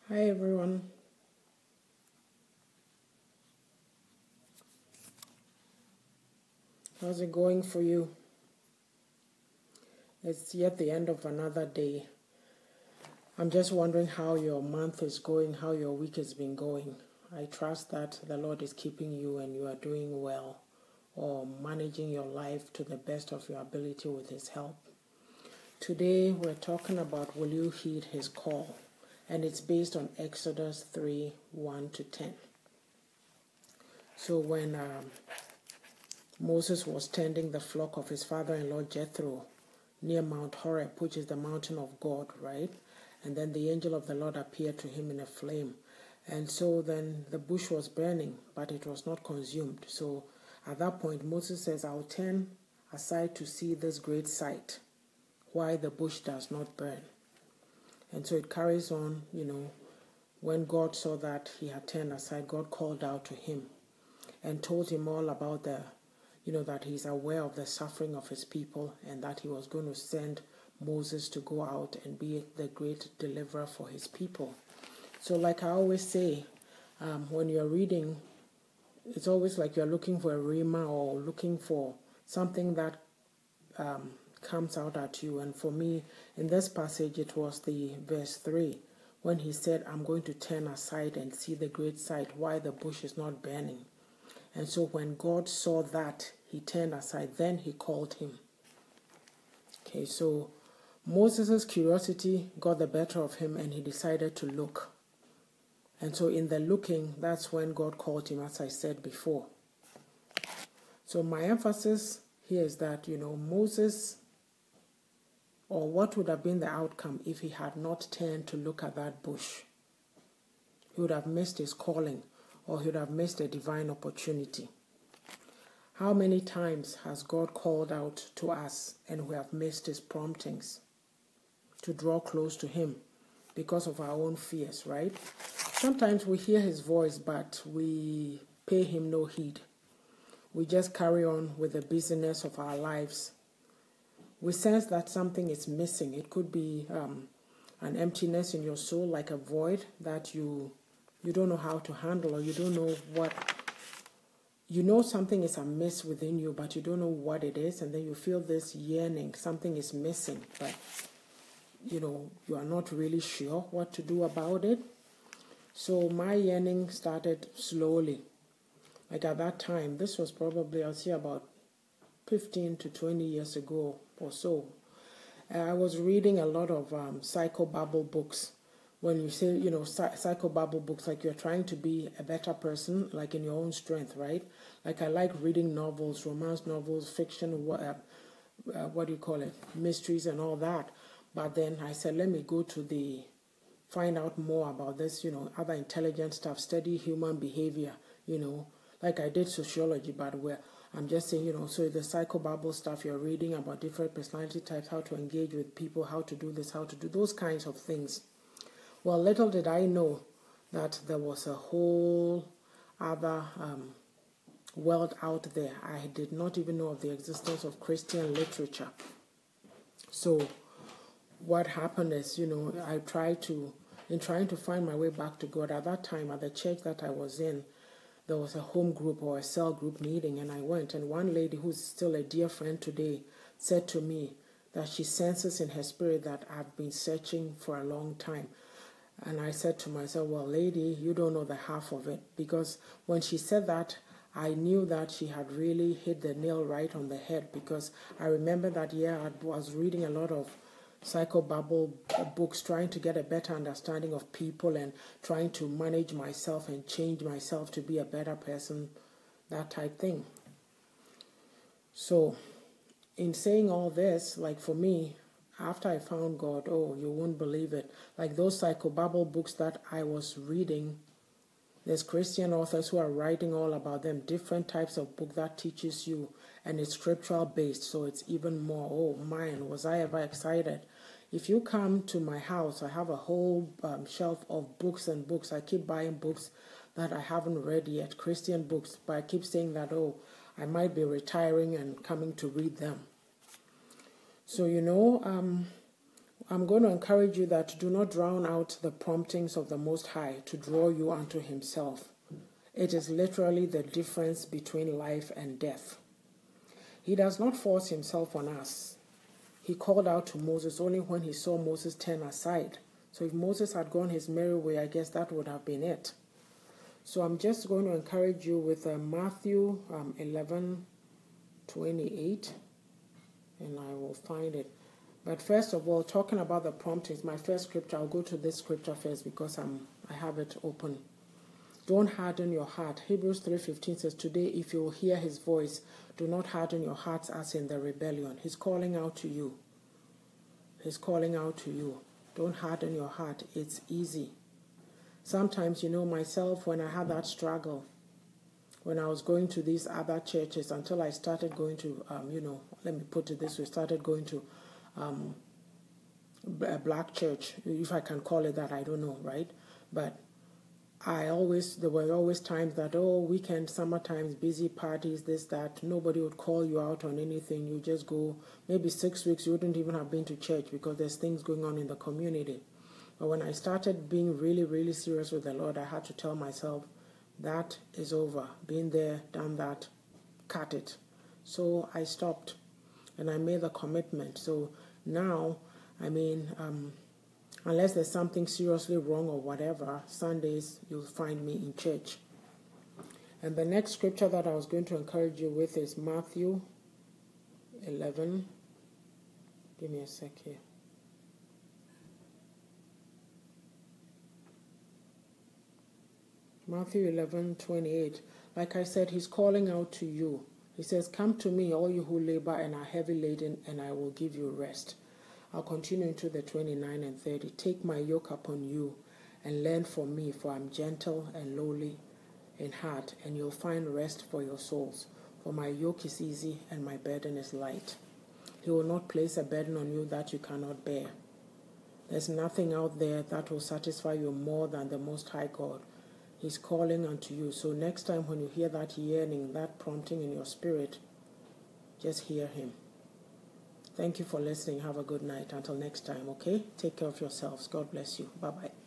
Hi everyone. How's it going for you? It's yet the end of another day. I'm just wondering how your month is going, how your week has been going. I trust that the Lord is keeping you and you are doing well or managing your life to the best of your ability with His help. Today we're talking about will you heed His call? And it's based on Exodus 3:1-10. So when Moses was tending the flock of his father-in-law Jethro near Mount Horeb, which is the mountain of God, right? And then the angel of the Lord appeared to him in a flame. And so then the bush was burning, but it was not consumed. So at that point, Moses says, I'll turn aside to see this great sight, why the bush does not burn. And so it carries on, when God saw that he had turned aside, God called out to him and told him all about that he's aware of the suffering of his people and that he was going to send Moses to go out and be the great deliverer for his people. So like I always say, when you're reading, it's always like you're looking for a rhema or looking for something that comes out at you. And for me, in this passage, it was the verse 3, when he said, I'm going to turn aside and see the great sight, why the bush is not burning. And so when God saw that, he turned aside, then he called him. Okay, so Moses' curiosity got the better of him and he decided to look. And so in the looking, that's when God called him, as I said before. So my emphasis here is that, Moses, or what would have been the outcome if he had not turned to look at that bush? He would have missed his calling, or he would have missed a divine opportunity. How many times has God called out to us and we have missed his promptings to draw close to him because of our own fears, right? Sometimes we hear his voice, but we pay him no heed. We just carry on with the busyness of our lives. We sense that something is missing. It could be an emptiness in your soul, like a void that you don't know how to handle, or you don't know what. You know something is amiss within you, but you don't know what it is, and then you feel this yearning, something is missing, but you are not really sure what to do about it. So my yearning started slowly. Like at that time, this was probably, I'll say about 15 to 20 years ago or so. I was reading a lot of psychobabble books. When you say, psychobabble books, like you're trying to be a better person, like in your own strength, right? Like I like reading novels, romance novels, fiction, mysteries and all that. But then I said, let me go to find out more about this, other intelligent stuff, study human behavior, like I did sociology, but I'm just saying, so the psychobabble stuff you're reading about different personality types, how to engage with people, how to do this, how to do those kinds of things. Well, little did I know that there was a whole other world out there. I did not even know of the existence of Christian literature. So what happened is, I tried to, in trying to find my way back to God, at that time, at the church that I was in, there was a home group or a cell group meeting, and I went. And one lady who's still a dear friend today said to me that she senses in her spirit that I've been searching for a long time. And I said to myself, well, lady, you don't know the half of it. Because when she said that, I knew that she had really hit the nail right on the head. Because I remember that year I was reading a lot of psychobabble books, trying to get a better understanding of people and trying to manage myself and change myself to be a better person, that type thing. So in saying all this, like for me, after I found God, oh, you won't believe it. Like those psychobabble books that I was reading, there's Christian authors who are writing all about them, different types of book that teaches you, and it's scriptural based, so it's even more, oh man, was I ever excited. If you come to my house, I have a whole shelf of books and books. I keep buying books that I haven't read yet, Christian books, but I keep saying that, oh, I might be retiring and coming to read them. So, I'm going to encourage you that do not drown out the promptings of the Most High to draw you unto Himself. It is literally the difference between life and death. He does not force Himself on us. He called out to Moses only when He saw Moses turn aside. So if Moses had gone his merry way, I guess that would have been it. So I'm just going to encourage you with Matthew 11:28, and I will find it. But first of all, talking about the promptings, my first scripture, I'll go to this scripture first because I have it open. Don't harden your heart. Hebrews 3:15 says, today if you will hear His voice, do not harden your hearts as in the rebellion. He's calling out to you. He's calling out to you. Don't harden your heart. It's easy. Sometimes, myself, when I had that struggle, when I was going to these other churches, until I started going to, let me put it this way, started going to a black church, if I can call it that, I don't know, right? But there were always times that, weekend, summertime, busy parties, this, that, nobody would call you out on anything. You just go, maybe 6 weeks, you wouldn't even have been to church because there's things going on in the community. But when I started being really, really serious with the Lord, I had to tell myself, that is over. Been there, done that, cut it. So I stopped and I made a commitment. So now, unless there's something seriously wrong or whatever, Sundays you'll find me in church. And the next scripture that I was going to encourage you with is Matthew 11. Give me a sec here. Matthew 11:28. Like I said, He's calling out to you. He says, come to me, all you who labor and are heavy laden, and I will give you rest. I'll continue into the 29 and 30. Take my yoke upon you and learn from me, for I'm gentle and lowly in heart, and you'll find rest for your souls. For my yoke is easy and my burden is light. He will not place a burden on you that you cannot bear. There's nothing out there that will satisfy you more than the Most High God. He's calling unto you. So next time when you hear that yearning, that prompting in your spirit, just hear Him. Thank you for listening. Have a good night. Until next time, okay? Take care of yourselves. God bless you. Bye-bye.